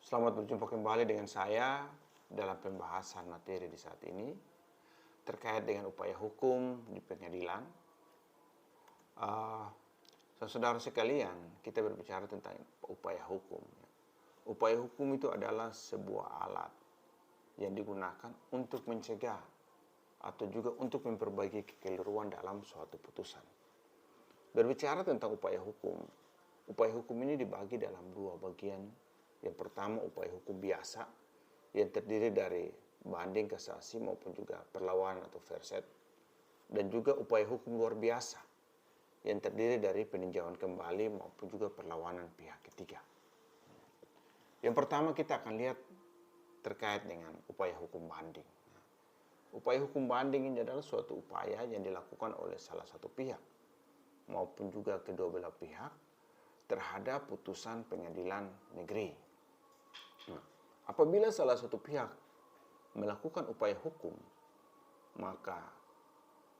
Selamat berjumpa kembali dengan saya dalam pembahasan materi di saat ini terkait dengan upaya hukum di pengadilan. Saudara sekalian, kita berbicara tentang upaya hukum. Upaya hukum itu adalah sebuah alat yang digunakan untuk mencegah atau juga untuk memperbaiki kekeliruan dalam suatu putusan. Berbicara tentang upaya hukum ini dibagi dalam dua bagian. Yang pertama, upaya hukum biasa yang terdiri dari banding, kasasi maupun juga perlawanan atau verset, dan juga upaya hukum luar biasa yang terdiri dari peninjauan kembali maupun juga perlawanan pihak ketiga. Yang pertama kita akan lihat terkait dengan upaya hukum banding. Upaya hukum banding ini adalah suatu upaya yang dilakukan oleh salah satu pihak maupun juga kedua belah pihak terhadap putusan pengadilan negeri. Apabila salah satu pihak melakukan upaya hukum, maka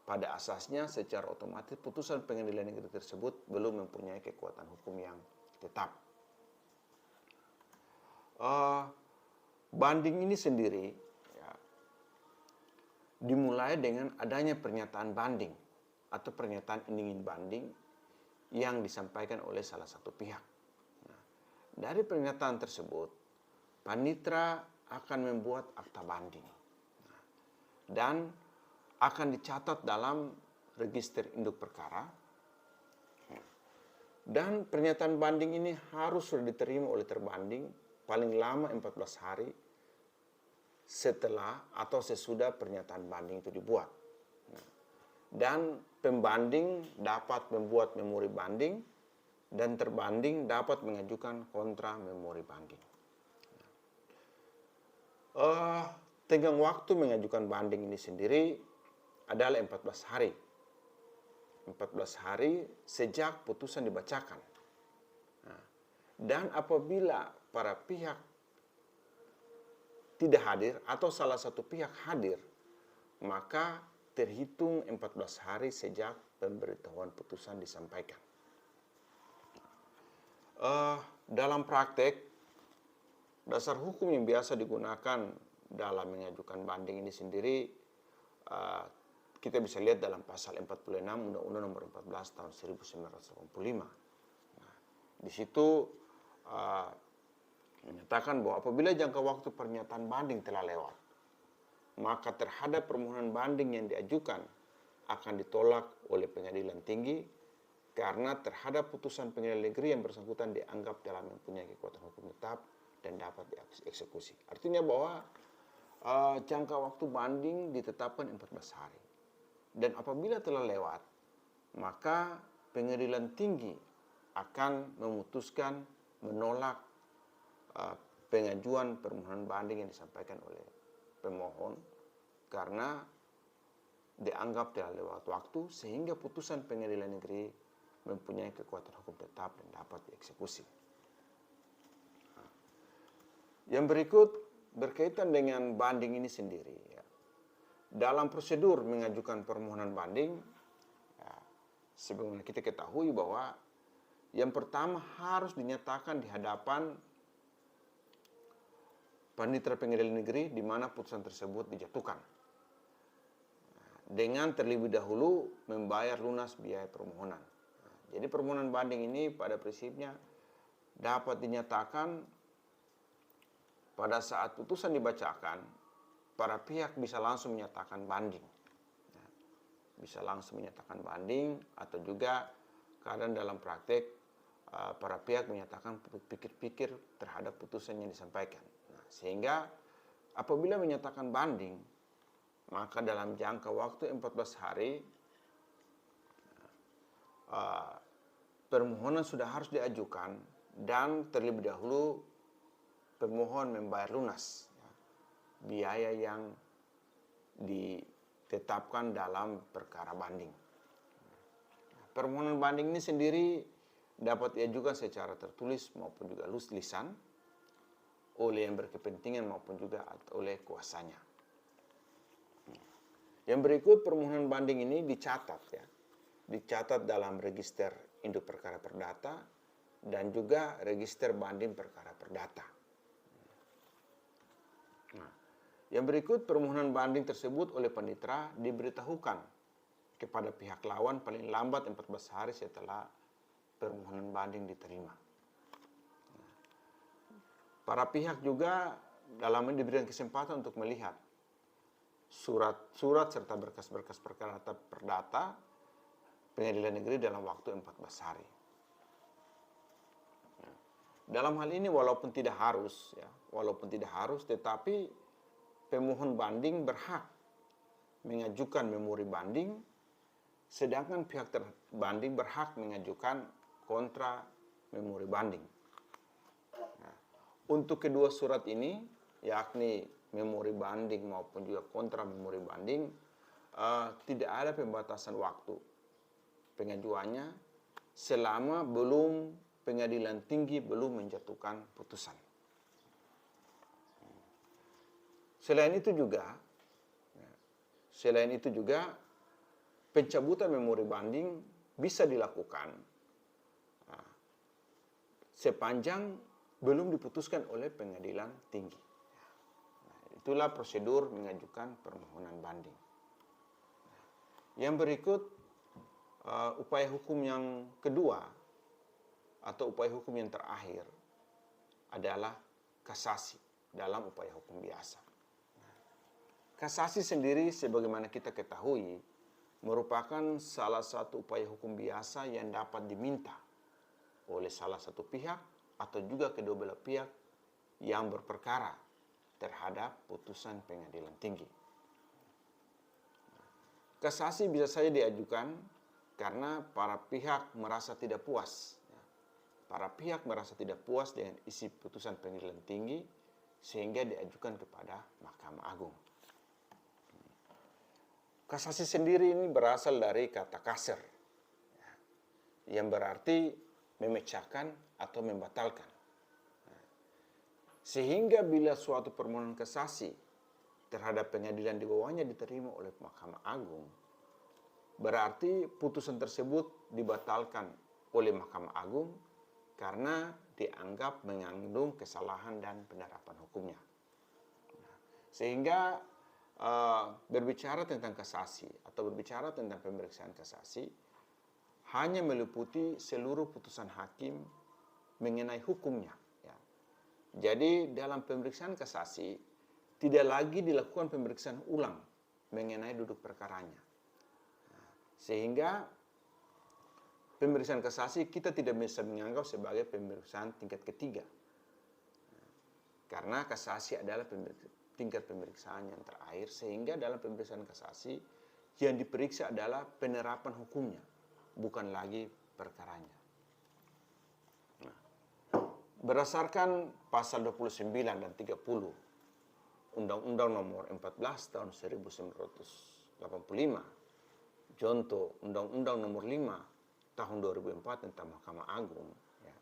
pada asasnya secara otomatis putusan pengadilan negeri tersebut belum mempunyai kekuatan hukum yang tetap. Banding ini sendiri dimulai dengan adanya pernyataan banding atau pernyataan ingin banding yang disampaikan oleh salah satu pihak. Dari pernyataan tersebut, panitera akan membuat akta banding dan akan dicatat dalam register induk perkara. Dan pernyataan banding ini harus sudah diterima oleh terbanding paling lama 14 hari setelah atau sesudah pernyataan banding itu dibuat. Dan pembanding dapat membuat memori banding dan terbanding dapat mengajukan kontra memori banding. Tenggang waktu mengajukan banding ini sendiri adalah 14 hari. 14 hari sejak putusan dibacakan. Dan apabila para pihak tidak hadir atau salah satu pihak hadir, maka terhitung 14 hari sejak pemberitahuan putusan disampaikan. Dalam praktek, dasar hukum yang biasa digunakan dalam mengajukan banding ini sendiri, kita bisa lihat dalam pasal 46 Undang-Undang Nomor 14 tahun 1985. Di situ menyatakan bahwa apabila jangka waktu pernyataan banding telah lewat, maka terhadap permohonan banding yang diajukan akan ditolak oleh pengadilan tinggi karena terhadap putusan pengadilan negeri yang bersangkutan dianggap telah mempunyai kekuatan hukum tetap dan dapat dieksekusi. Artinya bahwa jangka waktu banding ditetapkan 14 hari. Dan apabila telah lewat, maka pengadilan tinggi akan memutuskan menolak pengajuan permohonan banding yang disampaikan oleh pemohon karena dianggap telah lewat waktu sehingga putusan pengadilan negeri mempunyai kekuatan hukum tetap dan dapat dieksekusi. Yang berikut berkaitan dengan banding ini sendiri. Dalam prosedur mengajukan permohonan banding, sebagaimana kita ketahui bahwa yang pertama harus dinyatakan di hadapan panitera pengadilan negeri di mana putusan tersebut dijatuhkan, dengan terlebih dahulu membayar lunas biaya permohonan. Jadi permohonan banding ini pada prinsipnya dapat dinyatakan pada saat putusan dibacakan, para pihak bisa langsung menyatakan banding. Bisa langsung menyatakan banding atau juga kadang dalam praktek para pihak menyatakan pikir-pikir terhadap putusan yang disampaikan. Sehingga apabila menyatakan banding, maka dalam jangka waktu 14 hari permohonan sudah harus diajukan dan terlebih dahulu pemohon membayar lunas biaya yang ditetapkan dalam perkara banding. Permohonan banding ini sendiri dapat diajukan secara tertulis maupun juga lisan oleh yang berkepentingan maupun juga oleh kuasanya. Yang berikut permohonan banding ini dicatat dicatat dalam register induk perkara perdata dan juga register banding perkara perdata. Yang berikut, permohonan banding tersebut oleh panitera diberitahukan kepada pihak lawan paling lambat 14 hari setelah permohonan banding diterima. Para pihak juga dalam ini diberikan kesempatan untuk melihat surat-surat serta berkas-berkas perkara perdata pengadilan negeri dalam waktu 14 hari. Dalam hal ini walaupun tidak harus, tetapi pemohon banding berhak mengajukan memori banding, sedangkan pihak terbanding berhak mengajukan kontra memori banding. Nah, untuk kedua surat ini, yakni memori banding maupun juga kontra memori banding, tidak ada pembatasan waktu pengajuannya selama pengadilan tinggi belum menjatuhkan putusan. Selain itu juga pencabutan memori banding bisa dilakukan sepanjang belum diputuskan oleh pengadilan tinggi. Itulah prosedur mengajukan permohonan banding. Yang berikut, upaya hukum yang kedua atau upaya hukum yang terakhir adalah kasasi dalam upaya hukum biasa. Kasasi sendiri sebagaimana kita ketahui merupakan salah satu upaya hukum biasa yang dapat diminta oleh salah satu pihak atau juga kedua belah pihak yang berperkara terhadap putusan pengadilan tinggi. Kasasi bisa saja diajukan karena para pihak merasa tidak puas. Para pihak merasa tidak puas dengan isi putusan pengadilan tinggi sehingga diajukan kepada Mahkamah Agung. Kasasi sendiri ini berasal dari kata kasr, yang berarti memecahkan atau membatalkan. Sehingga bila suatu permohonan kasasi terhadap pengadilan di bawahnya diterima oleh Mahkamah Agung, berarti putusan tersebut dibatalkan oleh Mahkamah Agung karena dianggap mengandung kesalahan dan penerapan hukumnya. Sehingga berbicara tentang kasasi atau berbicara tentang pemeriksaan kasasi hanya meliputi seluruh putusan hakim mengenai hukumnya. Ya. Jadi dalam pemeriksaan kasasi tidak lagi dilakukan pemeriksaan ulang mengenai duduk perkaranya. Sehingga pemeriksaan kasasi kita tidak bisa menganggap sebagai pemeriksaan tingkat ketiga. Karena kasasi adalah tingkat pemeriksaan yang terakhir, sehingga dalam pemeriksaan kasasi yang diperiksa adalah penerapan hukumnya, bukan lagi perkaranya. Nah, berdasarkan pasal 29 dan 30 Undang-Undang Nomor 14 tahun 1985, contoh Undang-Undang Nomor 5 tahun 2004 tentang Mahkamah Agung, ya.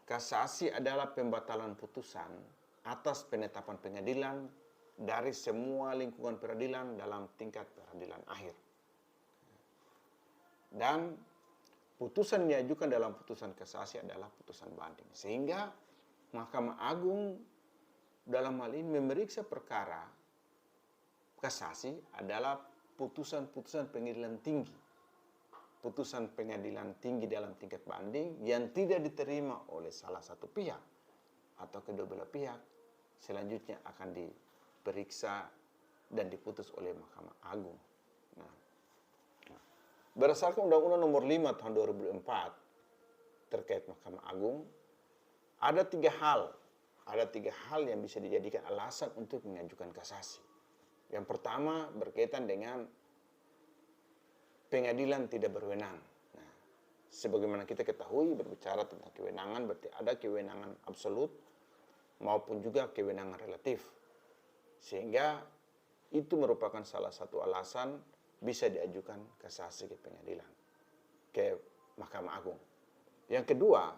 Kasasi adalah pembatalan putusan atas penetapan pengadilan dari semua lingkungan peradilan dalam tingkat peradilan akhir. Dan putusan yang diajukan dalam putusan kasasi adalah putusan banding. Sehingga Mahkamah Agung dalam hal ini memeriksa perkara kasasi adalah putusan-putusan pengadilan tinggi. Putusan pengadilan tinggi dalam tingkat banding yang tidak diterima oleh salah satu pihak atau kedua belah pihak, selanjutnya akan diperiksa dan diputus oleh Mahkamah Agung. Nah, berdasarkan Undang-Undang Nomor 5 tahun 2004 terkait Mahkamah Agung, ada tiga hal yang bisa dijadikan alasan untuk mengajukan kasasi. Yang pertama berkaitan dengan pengadilan tidak berwenang. Nah, sebagaimana kita ketahui, berbicara tentang kewenangan berarti ada kewenangan absolut maupun juga kewenangan relatif. Sehingga itu merupakan salah satu alasan bisa diajukan kasasi ke pengadilan, ke Mahkamah Agung. Yang kedua,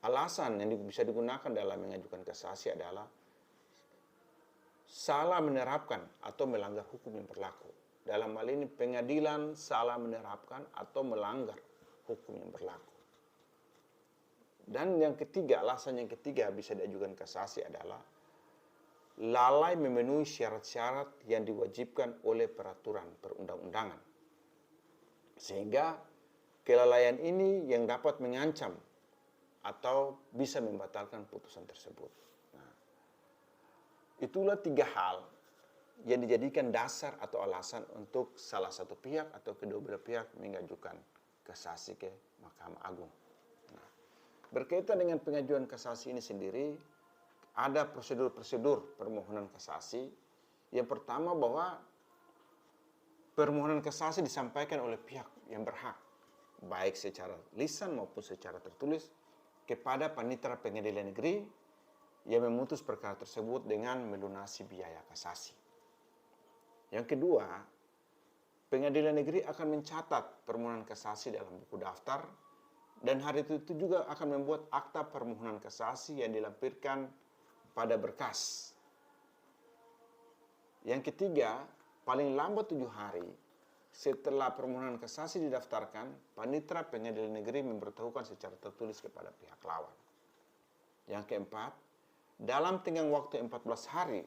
alasan yang bisa digunakan dalam mengajukan kasasi adalah salah menerapkan atau melanggar hukum yang berlaku. Dalam hal ini pengadilan salah menerapkan atau melanggar hukum yang berlaku. Dan yang ketiga, alasan yang ketiga bisa diajukan kasasi adalah lalai memenuhi syarat-syarat yang diwajibkan oleh peraturan perundang-undangan. Sehingga kelalaian ini yang dapat mengancam atau bisa membatalkan putusan tersebut. Nah, itulah 3 hal yang dijadikan dasar atau alasan untuk salah satu pihak atau kedua belah pihak mengajukan kasasi ke Mahkamah Agung. Nah, berkaitan dengan pengajuan kasasi ini sendiri, ada prosedur-prosedur permohonan kasasi. Yang pertama bahwa permohonan kasasi disampaikan oleh pihak yang berhak, baik secara lisan maupun secara tertulis, kepada panitera pengadilan negeri yang memutus perkara tersebut dengan melunasi biaya kasasi. Yang kedua, pengadilan negeri akan mencatat permohonan kasasi dalam buku daftar, dan hari itu juga akan membuat akta permohonan kasasi yang dilampirkan pada berkas. Yang ketiga, paling lambat 7 hari setelah permohonan kasasi didaftarkan, panitera pengadilan negeri memberitahukan secara tertulis kepada pihak lawan. Yang keempat, dalam tenggang waktu 14 hari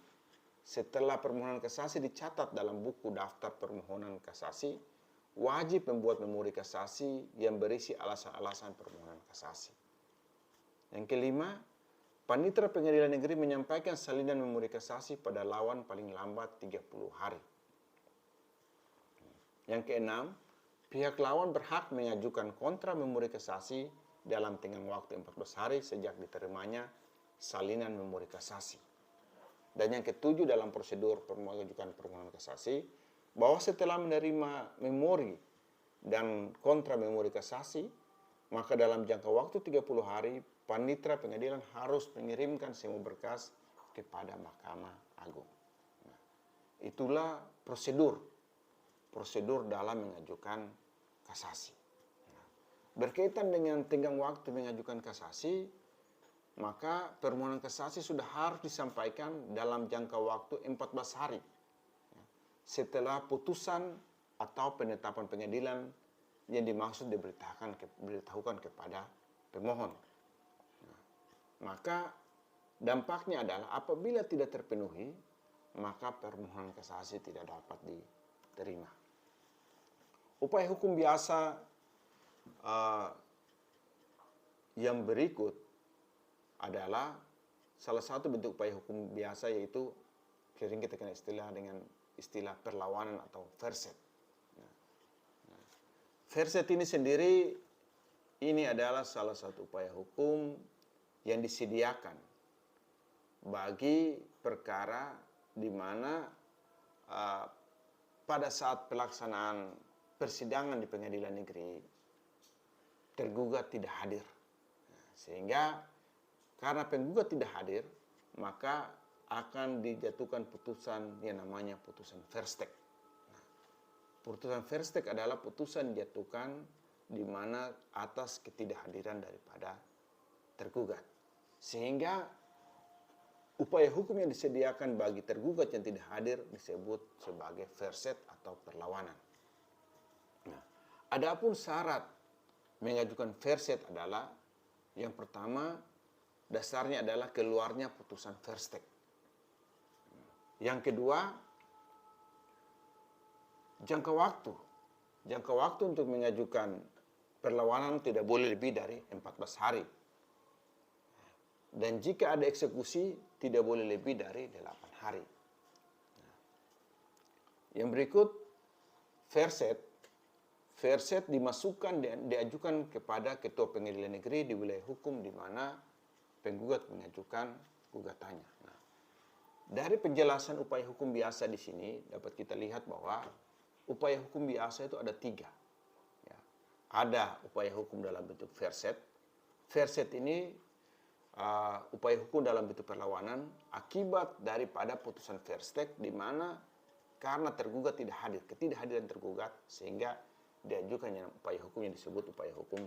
setelah permohonan kasasi dicatat dalam buku daftar permohonan kasasi, wajib membuat memori kasasi yang berisi alasan-alasan permohonan kasasi. Yang kelima, panitera pengadilan negeri menyampaikan salinan memori kasasi pada lawan paling lambat 30 hari. Yang keenam, pihak lawan berhak mengajukan kontra memori kasasi dalam tenggang waktu 14 hari sejak diterimanya salinan memori kasasi. Dan yang ketujuh dalam prosedur mengajukan permohonan kasasi, bahwa setelah menerima memori dan kontra memori kasasi, maka dalam jangka waktu 30 hari, panitera pengadilan harus mengirimkan semua berkas kepada Mahkamah Agung. Nah, itulah prosedur dalam mengajukan kasasi. Nah, berkaitan dengan tenggang waktu mengajukan kasasi, maka permohonan kasasi sudah harus disampaikan dalam jangka waktu 14 hari setelah putusan atau penetapan pengadilan yang dimaksud diberitahukan kepada pemohon. Nah, maka dampaknya adalah apabila tidak terpenuhi, maka permohonan kasasi tidak dapat diterima. Upaya hukum biasa yang berikut adalah salah satu bentuk upaya hukum biasa, yaitu sering kita kenal dengan istilah perlawanan atau verset. Verset ini sendiri adalah salah satu upaya hukum yang disediakan bagi perkara di mana pada saat pelaksanaan persidangan di pengadilan negeri tergugat tidak hadir, sehingga karena penggugat tidak hadir, maka akan dijatuhkan putusan yang namanya putusan verstek. Nah, putusan verstek adalah putusan dijatuhkan di mana atas ketidakhadiran daripada tergugat. Sehingga upaya hukum yang disediakan bagi tergugat yang tidak hadir disebut sebagai verset atau perlawanan. Nah, adapun syarat mengajukan verset adalah yang pertama, dasarnya adalah keluarnya putusan verstek. Yang kedua, jangka waktu untuk mengajukan perlawanan tidak boleh lebih dari 14 hari. Dan jika ada eksekusi, tidak boleh lebih dari 8 hari. Yang berikut, verset dimasukkan dan diajukan kepada Ketua Pengadilan Negeri di wilayah hukum di mana penggugat mengajukan gugatannya. Nah, dari penjelasan upaya hukum biasa di sini dapat kita lihat bahwa upaya hukum biasa itu ada 3. Ya. Ada upaya hukum dalam bentuk verset. Verset ini upaya hukum dalam bentuk perlawanan akibat daripada putusan verstek di mana karena tergugat tidak hadir, ketidakhadiran tergugat, sehingga diajukannya upaya hukum yang disebut upaya hukum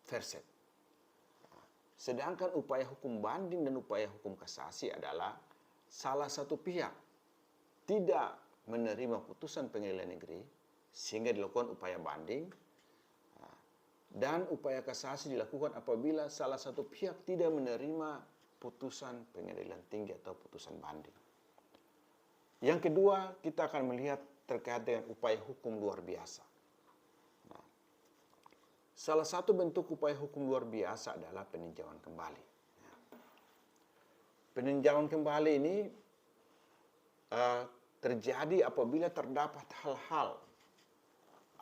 verset. Sedangkan upaya hukum banding dan upaya hukum kasasi adalah salah satu pihak tidak menerima putusan pengadilan negeri sehingga dilakukan upaya banding, dan upaya kasasi dilakukan apabila salah satu pihak tidak menerima putusan pengadilan tinggi atau putusan banding. Yang kedua, kita akan melihat terkait dengan upaya hukum luar biasa. Nah, salah satu bentuk upaya hukum luar biasa adalah peninjauan kembali. Peninjauan kembali ini terjadi apabila terdapat hal-hal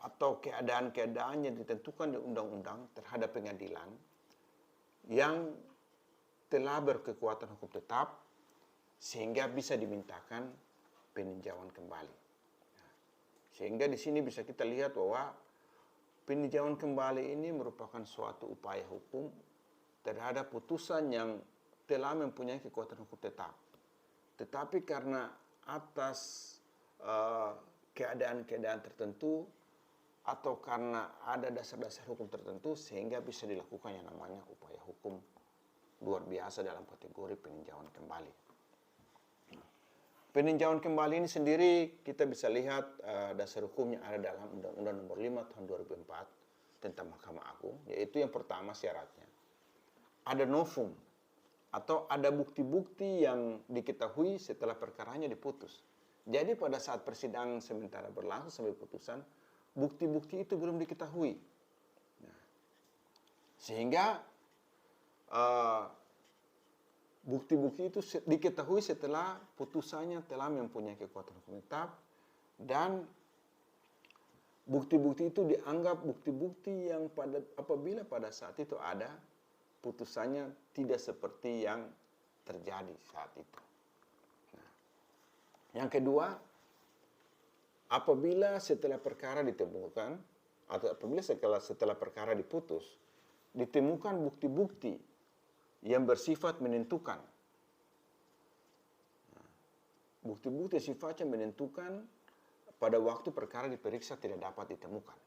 atau keadaan-keadaan yang ditentukan di undang-undang terhadap pengadilan yang telah berkekuatan hukum tetap sehingga bisa dimintakan peninjauan kembali. Sehingga di sini bisa kita lihat bahwa peninjauan kembali ini merupakan suatu upaya hukum terhadap putusan yang telah mempunyai kekuatan hukum tetap. Tetapi karena atas keadaan-keadaan tertentu atau karena ada dasar-dasar hukum tertentu sehingga bisa dilakukan yang namanya upaya hukum luar biasa dalam kategori peninjauan kembali. Peninjauan kembali ini sendiri kita bisa lihat dasar hukumnya ada dalam Undang-Undang Nomor 5 Tahun 2004 tentang Mahkamah Agung, yaitu yang pertama syaratnya ada novum atau ada bukti-bukti yang diketahui setelah perkaranya diputus. Jadi pada saat persidangan sementara berlangsung sampai putusan, bukti-bukti itu belum diketahui. Nah, sehingga bukti-bukti itu diketahui setelah putusannya telah mempunyai kekuatan hukum tetap dan bukti-bukti itu dianggap bukti-bukti yang apabila pada saat itu ada putusannya tidak seperti yang terjadi saat itu. Nah, yang kedua, apabila setelah perkara ditemukan atau apabila setelah perkara diputus ditemukan bukti-bukti yang bersifat menentukan. Bukti-bukti sifatnya menentukan pada waktu perkara diperiksa tidak dapat ditemukan.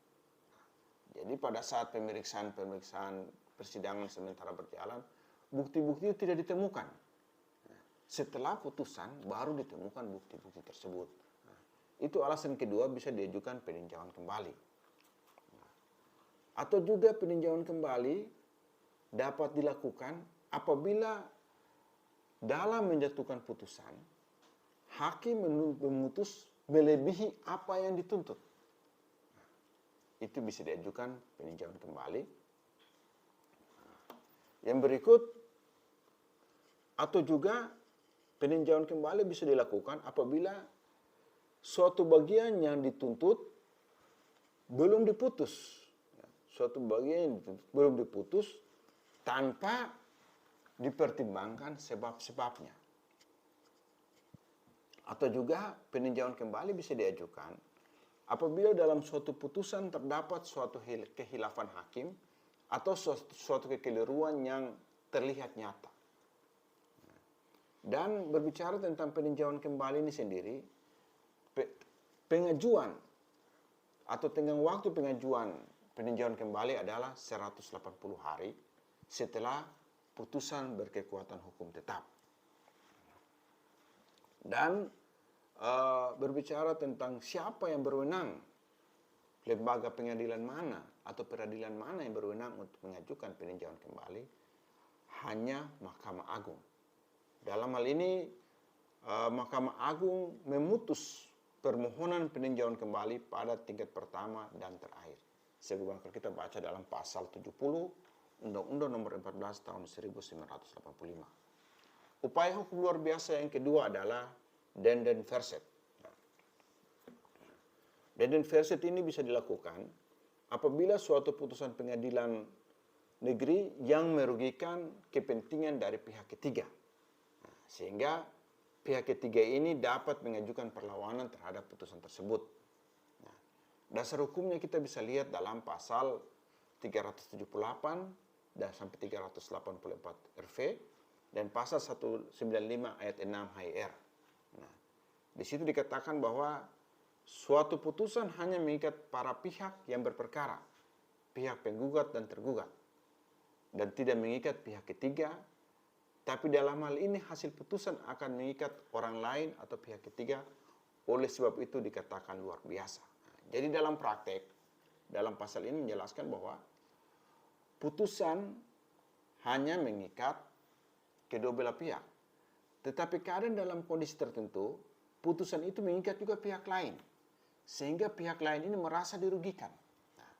Jadi pada saat pemeriksaan persidangan sementara berjalan, bukti-bukti itu tidak ditemukan. Setelah putusan baru ditemukan bukti-bukti tersebut. Itu alasan kedua bisa diajukan peninjauan kembali. Atau juga peninjauan kembali dapat dilakukan apabila dalam menjatuhkan putusan, hakim memutus melebihi apa yang dituntut. Itu bisa diajukan peninjauan kembali. Yang berikut, atau juga peninjauan kembali bisa dilakukan apabila suatu bagian yang dituntut belum diputus. Suatu bagian yang dituntut belum diputus tanpa dipertimbangkan sebab-sebabnya. Atau juga peninjauan kembali bisa diajukan apabila dalam suatu putusan terdapat suatu kehilafan hakim atau suatu kekeliruan yang terlihat nyata. Dan berbicara tentang peninjauan kembali ini sendiri, pengajuan atau tenggang waktu pengajuan peninjauan kembali adalah 180 hari setelah putusan berkekuatan hukum tetap. Dan berbicara tentang siapa yang berwenang, lembaga pengadilan mana atau peradilan mana yang berwenang untuk mengajukan peninjauan kembali, hanya Mahkamah Agung. Dalam hal ini, Mahkamah Agung memutus permohonan peninjauan kembali pada tingkat pertama dan terakhir. Sebagaimana kita baca dalam pasal 70 Undang-Undang Nomor 14 Tahun 1985. Upaya hukum luar biasa yang kedua adalah denden verset. Denden verset ini bisa dilakukan apabila suatu putusan pengadilan negeri yang merugikan kepentingan dari pihak ketiga. Sehingga pihak ketiga ini dapat mengajukan perlawanan terhadap putusan tersebut. Dasar hukumnya kita bisa lihat dalam pasal 378 dan sampai 384 RV dan pasal 195 ayat 6 HIR. Nah, di situ dikatakan bahwa suatu putusan hanya mengikat para pihak yang berperkara, pihak penggugat dan tergugat, dan tidak mengikat pihak ketiga. Tapi dalam hal ini hasil putusan akan mengikat orang lain atau pihak ketiga, oleh sebab itu dikatakan luar biasa. Jadi dalam praktek, dalam pasal ini menjelaskan bahwa putusan hanya mengikat kedua belah pihak. Tetapi kadang dalam kondisi tertentu, putusan itu mengikat juga pihak lain. Sehingga pihak lain ini merasa dirugikan. Nah,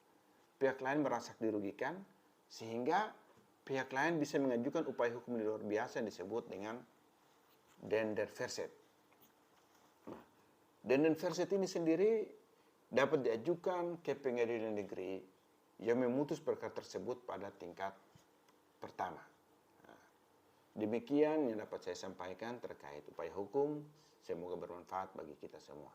pihak lain merasa dirugikan, sehingga pihak lain bisa mengajukan upaya hukum luar biasa yang disebut dengan Dender Verset. Nah, Dender Verset ini sendiri dapat diajukan ke pengadilan negeri yang memutus perkara tersebut pada tingkat pertama. Nah, demikian yang dapat saya sampaikan terkait upaya hukum. Semoga bermanfaat bagi kita semua.